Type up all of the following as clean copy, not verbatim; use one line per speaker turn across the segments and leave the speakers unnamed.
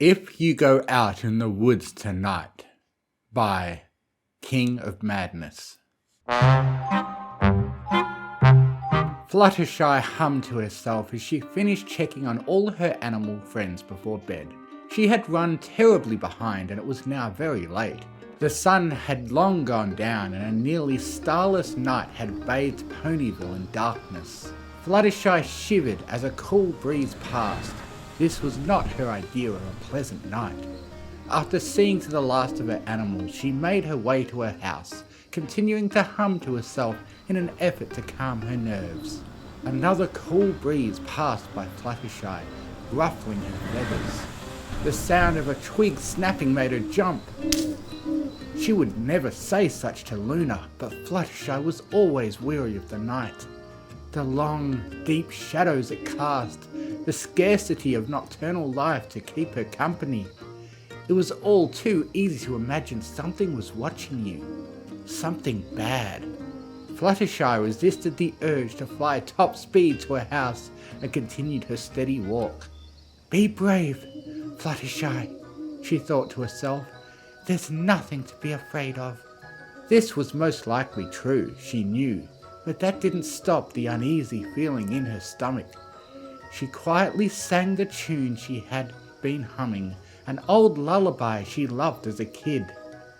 If You Go Out in the Woods Tonight by King of Madness. Fluttershy hummed to herself as she finished checking on all her animal friends before bed. She had run terribly behind and it was now very late. The sun had long gone down and a nearly starless night had bathed Ponyville in darkness. Fluttershy shivered as a cool breeze passed. This was not her idea of a pleasant night. After seeing to the last of her animals, she made her way to her house, continuing to hum to herself in an effort to calm her nerves. Another cool breeze passed by Fluttershy, ruffling her feathers. The sound of a twig snapping made her jump. She would never say such to Luna, but Fluttershy was always weary of the night. The long, deep shadows it cast, the scarcity of nocturnal life to keep her company. It was all too easy to imagine something was watching you. Something bad. Fluttershy resisted the urge to fly top speed to her house and continued her steady walk. Be brave, Fluttershy, she thought to herself. There's nothing to be afraid of. This was most likely true, she knew, but that didn't stop the uneasy feeling in her stomach. She quietly sang the tune she had been humming, an old lullaby she loved as a kid.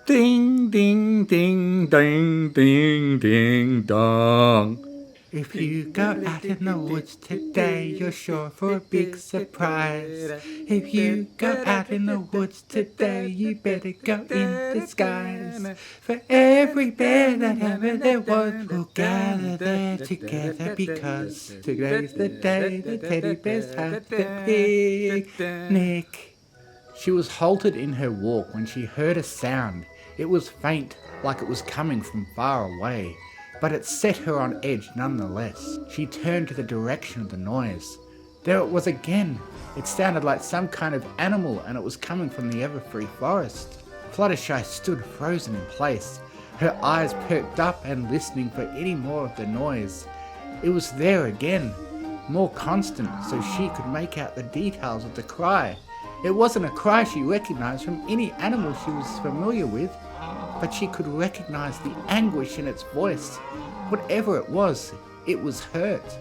Ding, ding, ding, ding, ding, ding, dong. If you go out in the woods today, you're sure for a big surprise. If you go out in the woods today, you better go in disguise. For every bear that ever there was will gather there together, because today's the day the teddy bears have the picnic. She was halted in her walk when she heard a sound. It was faint, like it was coming from far away, but it set her on edge nonetheless. She turned to the direction of the noise. There it was again. It sounded like some kind of animal and it was coming from the Everfree Forest. Fluttershy stood frozen in place, her eyes perked up and listening for any more of the noise. It was there again, more constant, so she could make out the details of the cry. It wasn't a cry she recognized from any animal she was familiar with, but she could recognize the anguish in its voice. Whatever it was hurt.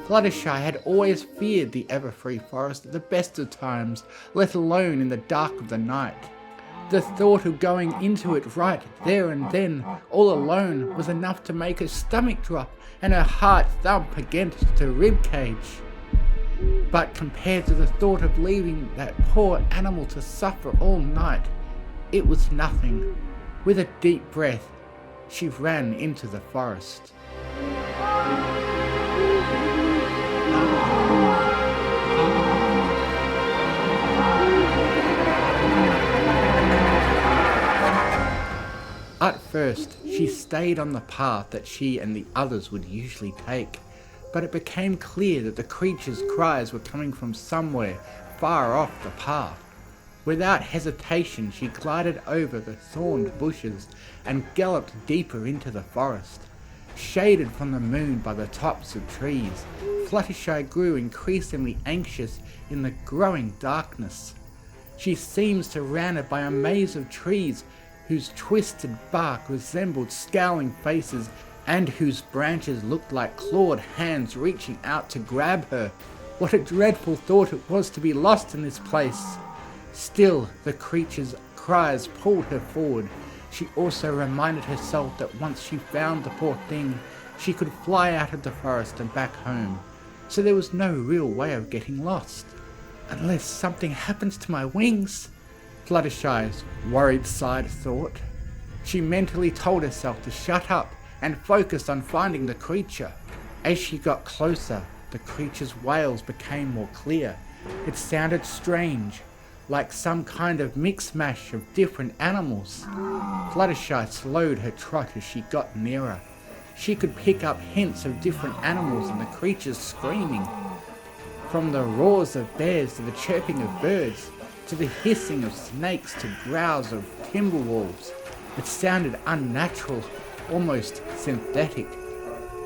Fluttershy had always feared the Everfree Forest at the best of times, let alone in the dark of the night. The thought of going into it right there and then, all alone, was enough to make her stomach drop and her heart thump against her ribcage. But compared to the thought of leaving that poor animal to suffer all night, it was nothing. With a deep breath, she ran into the forest. At first, she stayed on the path that she and the others would usually take, but it became clear that the creature's cries were coming from somewhere far off the path. Without hesitation, she glided over the thorned bushes and galloped deeper into the forest. Shaded from the moon by the tops of trees, Fluttershy grew increasingly anxious in the growing darkness. She seemed surrounded by a maze of trees whose twisted bark resembled scowling faces and whose branches looked like clawed hands reaching out to grab her. What a dreadful thought it was to be lost in this place. Still, the creature's cries pulled her forward. She also reminded herself that once she found the poor thing, she could fly out of the forest and back home. So there was no real way of getting lost. Unless something happens to my wings, Fluttershy's worried side thought. She mentally told herself to shut up and focus on finding the creature. As she got closer, the creature's wails became more clear. It sounded strange, like some kind of mix-mash of different animals. Fluttershy slowed her trot as she got nearer. She could pick up hints of different animals and the creatures screaming. From the roars of bears to the chirping of birds, to the hissing of snakes to growls of timber wolves. It sounded unnatural, almost synthetic.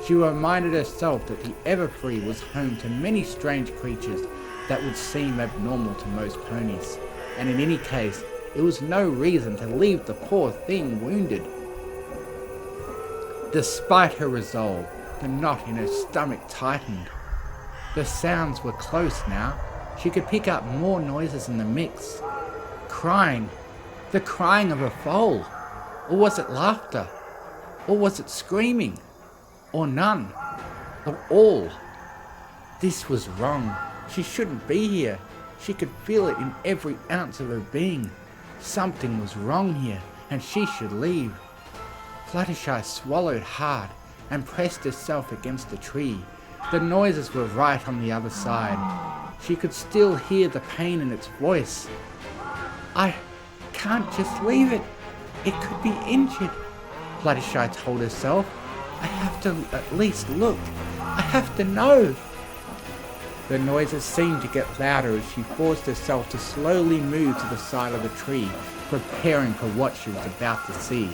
She reminded herself that the Everfree was home to many strange creatures that would seem abnormal to most ponies. and in any case, it was no reason to leave the poor thing wounded. Despite her resolve, the knot in her stomach tightened. The sounds were close now. She could pick up more noises in the mix. Crying. The crying of a foal. Or was it laughter? Or was it screaming? Or none? Or all? This was wrong. She shouldn't be here. She could feel it in every ounce of her being. Something was wrong here, and she should leave. Fluttershy swallowed hard and pressed herself against the tree. The noises were right on the other side. She could still hear the pain in its voice. I can't just leave it. It could be injured, Fluttershy told herself. I have to at least look. I have to know. The noises seemed to get louder as she forced herself to slowly move to the side of the tree, preparing for what she was about to see,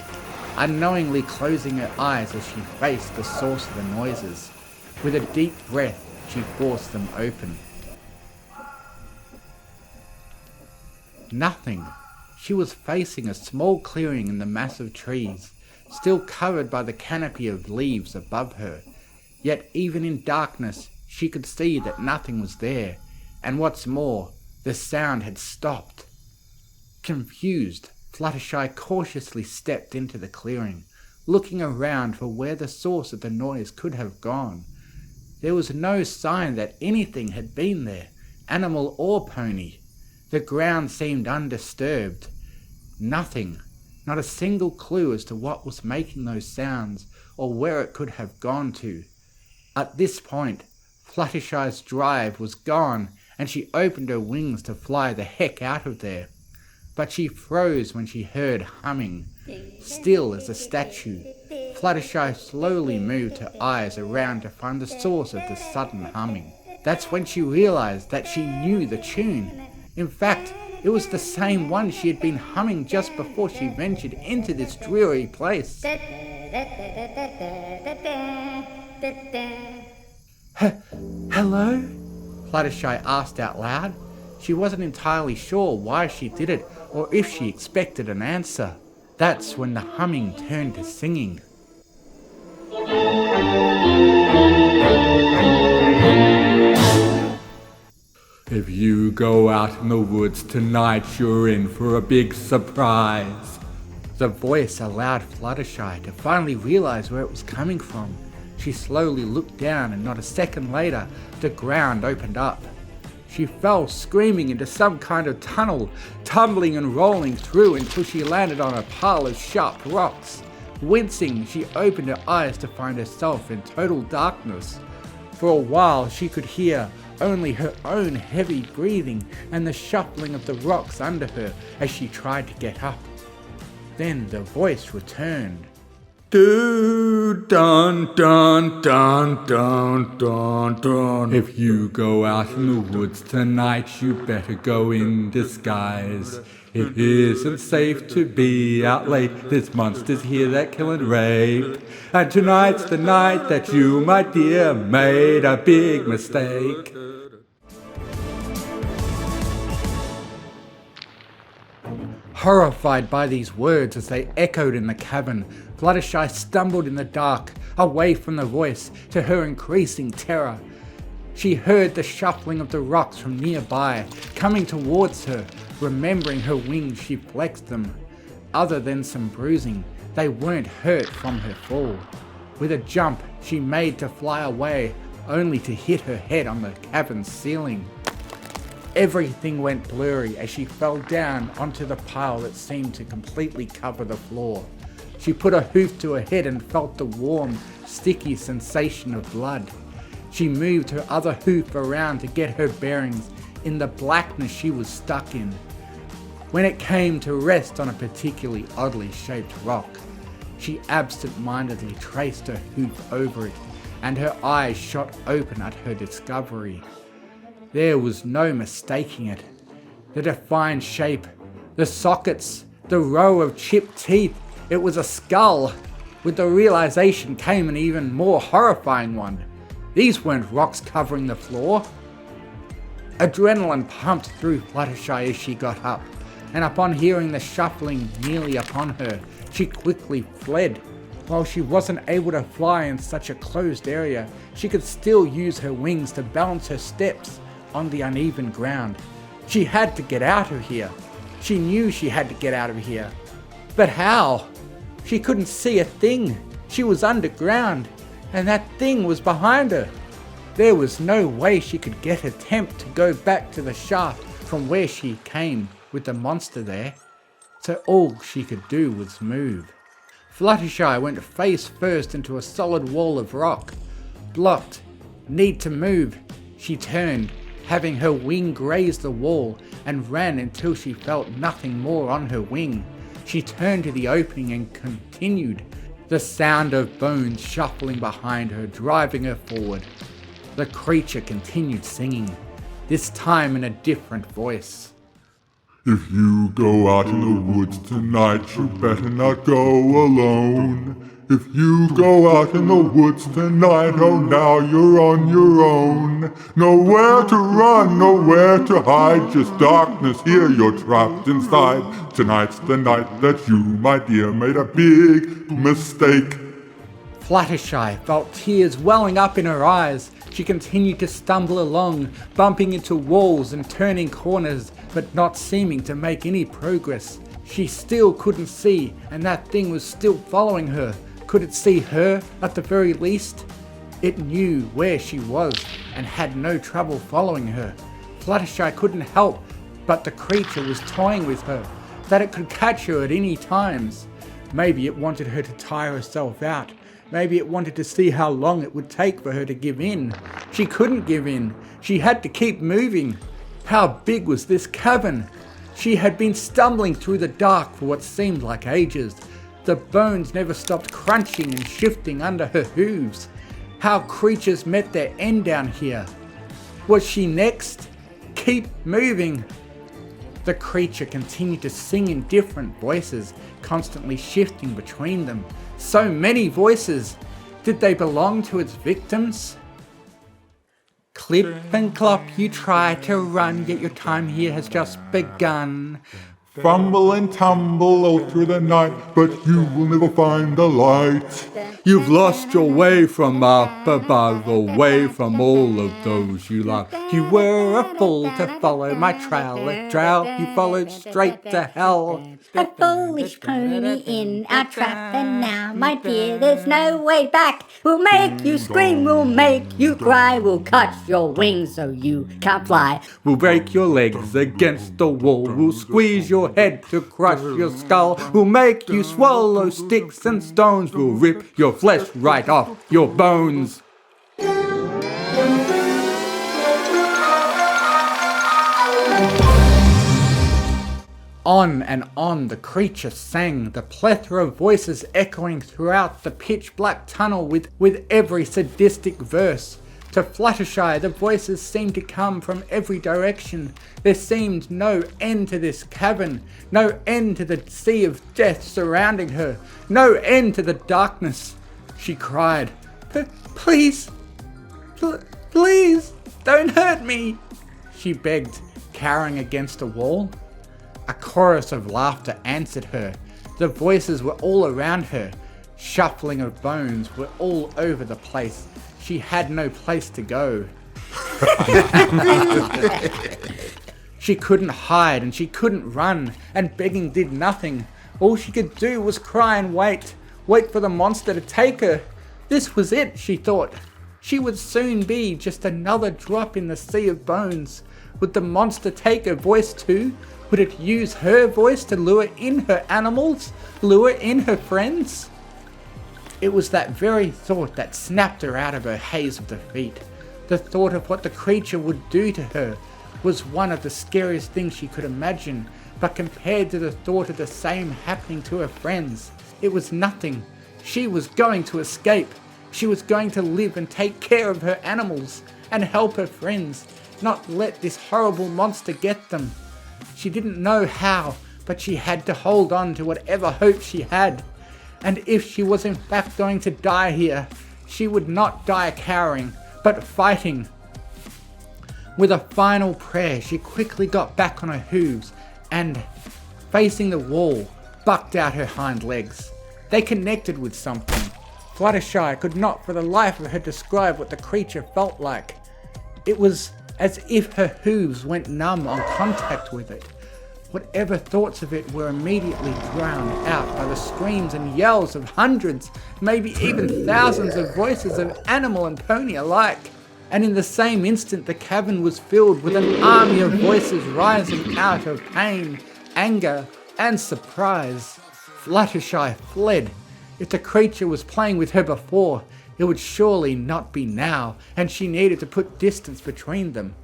unknowingly closing her eyes as she faced the source of the noises. With a deep breath, she forced them open. Nothing. She was facing a small clearing in the massive trees, still covered by the canopy of leaves above her. Yet even in darkness, she could see that nothing was there, and what's more, the sound had stopped. Confused, Fluttershy cautiously stepped into the clearing, looking around for where the source of the noise could have gone. There was no sign that anything had been there, animal or pony. The ground seemed undisturbed. Nothing, not a single clue as to what was making those sounds or where it could have gone to. At this point, Fluttershy's drive was gone and she opened her wings to fly the heck out of there. But she froze when she heard humming. Still as a statue, Fluttershy slowly moved her eyes around to find the source of the sudden humming. That's when she realized that she knew the tune. In fact, it was the same one she had been humming just before she ventured into this dreary place. Hello? Fluttershy asked out loud. She wasn't entirely sure why she did it or if she expected an answer. That's when the humming turned to singing. If you go out in the woods tonight, you're in for a big surprise. The voice allowed Fluttershy to finally realize where it was coming from. She slowly looked down and not a second later, the ground opened up. She fell screaming into some kind of tunnel, tumbling and rolling through until she landed on a pile of sharp rocks. Wincing, she opened her eyes to find herself in total darkness. For a while, she could hear only her own heavy breathing and the shuffling of the rocks under her as she tried to get up. Then the voice returned. Do dun dun dun dun dun dun. If you go out in the woods tonight, you better go in disguise. It isn't safe to be out late. There's monsters here that kill and rape. And tonight's the night that you, my dear, made a big mistake. Horrified by these words as they echoed in the cabin, Fluttershy stumbled in the dark, away from the voice, to her increasing terror. She heard the shuffling of the rocks from nearby, coming towards her. Remembering her wings, she flexed them. Other than some bruising, they weren't hurt from her fall. With a jump, she made to fly away, only to hit her head on the cabin's ceiling. Everything went blurry as she fell down onto the pile that seemed to completely cover the floor. She put a hoof to her head and felt the warm, sticky sensation of blood. She moved her other hoof around to get her bearings in the blackness she was stuck in. When it came to rest on a particularly oddly shaped rock, she absent-mindedly traced her hoof over it, and her eyes shot open at her discovery. There was no mistaking it. The defined shape, the sockets, the row of chipped teeth. It was a skull. With the realization came an even more horrifying one. These weren't rocks covering the floor. Adrenaline pumped through Fluttershy as she got up, and upon hearing the shuffling nearly upon her, she quickly fled. While she wasn't able to fly in such a closed area, she could still use her wings to balance her steps on the uneven ground. She had to get out of here. She knew she had to get out of here. But how? She couldn't see a thing. She was underground, and that thing was behind her. There was no way she could attempt to go back to the shaft from where she came with the monster there. So all she could do was move. Fluttershy went face first into a solid wall of rock. Blocked. Need to move. She turned, having her wing graze the wall, and ran until she felt nothing more on her wing. She turned to the opening and continued, the sound of bones shuffling behind her, driving her forward. The creature continued singing, this time in a different voice.
If you go out in the woods tonight, you better not go alone. If you go out in the woods tonight, oh now you're on your own. Nowhere to run, nowhere to hide, just darkness here, you're trapped inside. Tonight's the night that you, my dear, made a big mistake.
Fluttershy felt tears welling up in her eyes. She continued to stumble along, bumping into walls and turning corners, but not seeming to make any progress. She still couldn't see, and that thing was still following her. Could it see her, at the very least? It knew where she was, and had no trouble following her. Fluttershy couldn't help, but the creature was toying with her, that it could catch her at any times. Maybe it wanted her to tire herself out. Maybe it wanted to see how long it would take for her to give in. She couldn't give in. She had to keep moving. How big was this cavern? She had been stumbling through the dark for what seemed like ages. The bones never stopped crunching and shifting under her hooves. How creatures met their end down here. Was she next? Keep moving. The creature continued to sing in different voices, constantly shifting between them. So many voices. Did they belong to its victims? Clip and clop, you try to run, yet your time here has just begun.
Fumble and tumble all through the night, but you will never find the light.
You've lost your way from up above, away from all of those you love.
You were a fool to follow my trail, a trail you followed straight to hell.
A foolish pony in our trap, and now, my dear, there's no way back. We'll make you scream, we'll make you cry, we'll cut your wings so you can't fly.
We'll break your legs against the wall, we'll squeeze your head to crush your skull, we'll make you swallow sticks and stones, we'll rip your flesh right off your bones.
On and on the creature sang, the plethora of voices echoing throughout the pitch-black tunnel with every sadistic verse. To Fluttershy, the voices seemed to come from every direction. There seemed no end to this cavern, no end to the sea of death surrounding her, no end to the darkness. She cried, "Please, please, don't hurt me," she begged, cowering against a wall. A chorus of laughter answered her. The voices were all around her. Shuffling of bones were all over the place. She had no place to go. She couldn't hide and she couldn't run, and begging did nothing. All she could do was cry and wait for the monster to take her. This was it, she thought. She would soon be just another drop in the sea of bones. Would the monster take her voice too? Would it use her voice to lure in her animals? Lure in her friends? It was that very thought that snapped her out of her haze of defeat. The thought of what the creature would do to her was one of the scariest things she could imagine, but compared to the thought of the same happening to her friends, it was nothing. She was going to escape. She was going to live and take care of her animals and help her friends, not let this horrible monster get them. She didn't know how, but she had to hold on to whatever hope she had. And if she was in fact going to die here, she would not die cowering, but fighting. With a final prayer, she quickly got back on her hooves and, facing the wall, bucked out her hind legs. They connected with something. Fluttershy could not for the life of her describe what the creature felt like. It was as if her hooves went numb on contact with it. Whatever thoughts of it were immediately drowned out by the screams and yells of hundreds, maybe even thousands of voices of animal and pony alike. And in the same instant the cavern was filled with an army of voices rising out of pain, anger, and surprise. Fluttershy fled. If the creature was playing with her before, it would surely not be now, and she needed to put distance between them.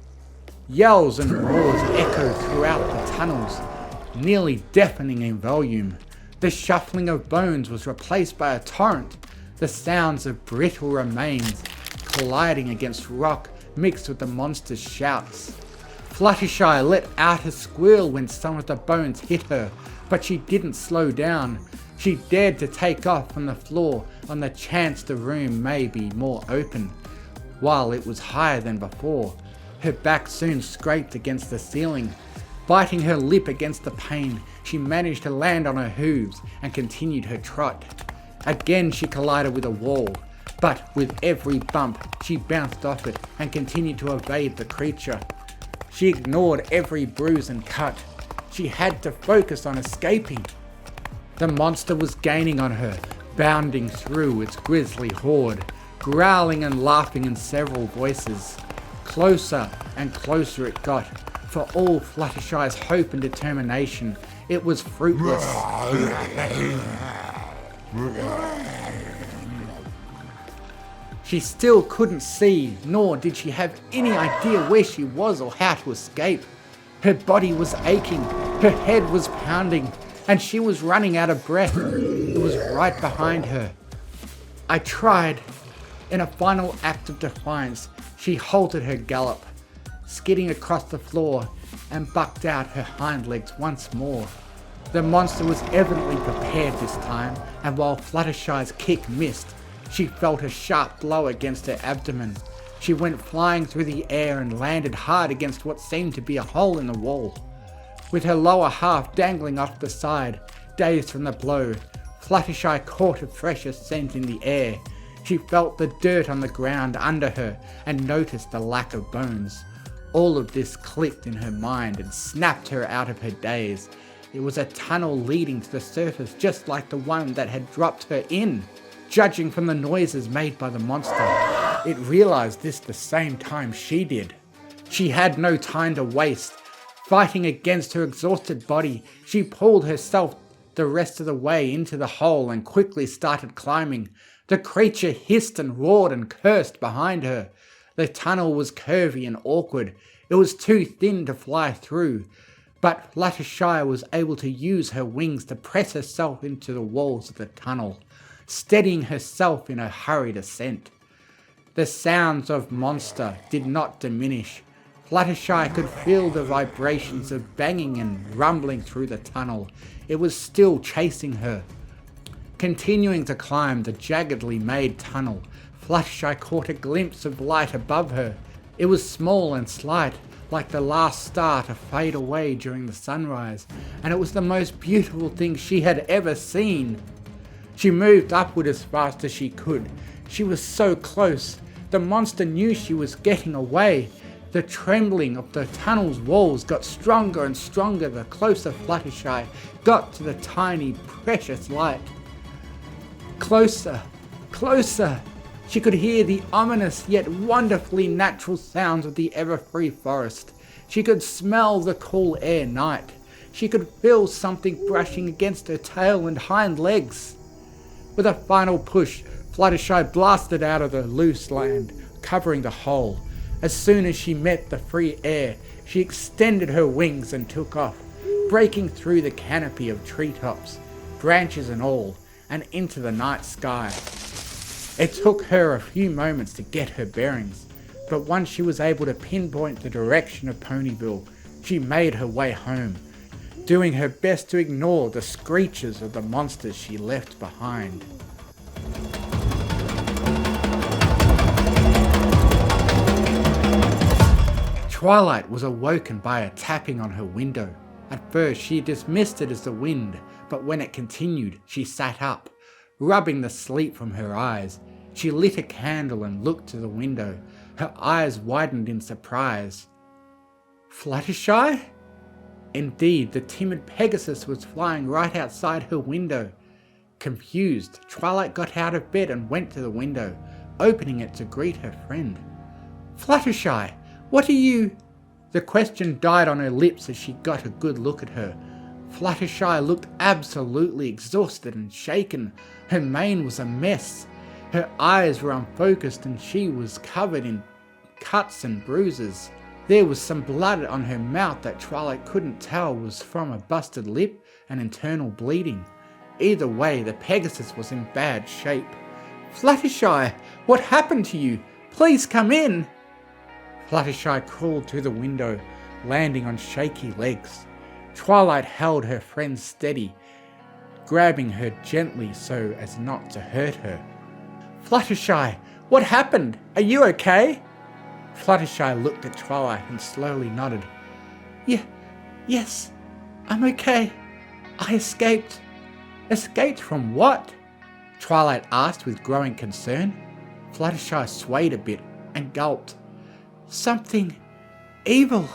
Yells and roars echoed throughout the tunnels, nearly deafening in volume. The shuffling of bones was replaced by a torrent, the sounds of brittle remains colliding against rock mixed with the monster's shouts. Fluttershy let out a squeal when some of the bones hit her, but she didn't slow down. She dared to take off from the floor on the chance the room may be more open. While it was higher than before, her back soon scraped against the ceiling. Biting her lip against the pain, she managed to land on her hooves and continued her trot. Again she collided with a wall, but with every bump she bounced off it and continued to evade the creature. She ignored every bruise and cut. She had to focus on escaping. The monster was gaining on her, bounding through its grisly horde, growling and laughing in several voices. Closer and closer it got. For all Fluttershy's hope and determination, it was fruitless. She still couldn't see, nor did she have any idea where she was or how to escape. Her body was aching, her head was pounding, and she was running out of breath. It was right behind her. I tried. In a final act of defiance, she halted her gallop, skidding across the floor and bucked out her hind legs once more. The monster was evidently prepared this time, and while Fluttershy's kick missed, she felt a sharp blow against her abdomen. She went flying through the air and landed hard against what seemed to be a hole in the wall. With her lower half dangling off the side, dazed from the blow, Fluttershy caught a fresher scent in the air. She felt the dirt on the ground under her and noticed the lack of bones. All of this clicked in her mind and snapped her out of her daze. It was a tunnel leading to the surface just like the one that had dropped her in. Judging from the noises made by the monster, it realized this the same time she did. She had no time to waste. Fighting against her exhausted body, she pulled herself the rest of the way into the hole and quickly started climbing. The creature hissed and roared and cursed behind her. The tunnel was curvy and awkward. It was too thin to fly through, but Fluttershy was able to use her wings to press herself into the walls of the tunnel, steadying herself in her hurried ascent. The sounds of monster did not diminish. Fluttershy could feel the vibrations of banging and rumbling through the tunnel. It was still chasing her. Continuing to climb the jaggedly made tunnel, Fluttershy caught a glimpse of light above her. It was small and slight, like the last star to fade away during the sunrise, and it was the most beautiful thing she had ever seen. She moved upward as fast as she could. She was so close. The monster knew she was getting away. The trembling of the tunnel's walls got stronger and stronger the closer Fluttershy got to the tiny, precious light. Closer, closer. She could hear the ominous yet wonderfully natural sounds of the Everfree Forest. She could smell the cool air night. She could feel something brushing against her tail and hind legs. With a final push, Fluttershy blasted out of the loose land, covering the hole. As soon as she met the free air, she extended her wings and took off, breaking through the canopy of treetops, branches and all, and into the night sky. It took her a few moments to get her bearings, but once she was able to pinpoint the direction of Ponyville, she made her way home, doing her best to ignore the screeches of the monsters she left behind. Twilight was awoken by a tapping on her window. At first she dismissed it as the wind, but when it continued, she sat up. Rubbing the sleep from her eyes, she lit a candle and looked to the window. Her eyes widened in surprise. Fluttershy? Indeed, the timid Pegasus was flying right outside her window. Confused, Twilight got out of bed and went to the window, opening it to greet her friend. Fluttershy, what are you? The question died on her lips as she got a good look at her. Fluttershy looked absolutely exhausted and shaken. Her mane was a mess. Her eyes were unfocused and she was covered in cuts and bruises. There was some blood on her mouth that Twilight couldn't tell was from a busted lip and internal bleeding. Either way, the Pegasus was in bad shape. Fluttershy, what happened to you? Please come in. Fluttershy crawled to the window, landing on shaky legs. Twilight held her friend steady, grabbing her gently so as not to hurt her. Fluttershy, what happened? Are you okay? Fluttershy looked at Twilight and slowly nodded. Yes, I'm okay. I escaped. Escaped from what? Twilight asked with growing concern. Fluttershy swayed a bit and gulped. Something evil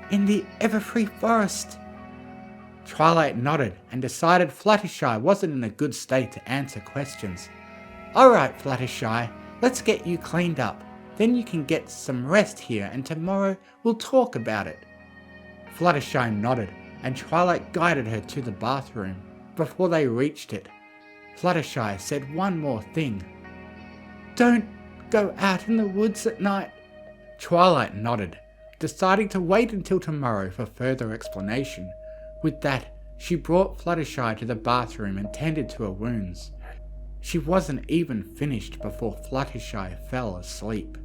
in the Everfree Forest. Twilight nodded and decided Fluttershy wasn't in a good state to answer questions. Alright, Fluttershy, let's get you cleaned up. Then you can get some rest here and tomorrow we'll talk about it. Fluttershy nodded and Twilight guided her to the bathroom. Before they reached it, Fluttershy said one more thing. Don't go out in the woods at night. Twilight nodded, deciding to wait until tomorrow for further explanation. With that, she brought Fluttershy to the bathroom and tended to her wounds. She wasn't even finished before Fluttershy fell asleep.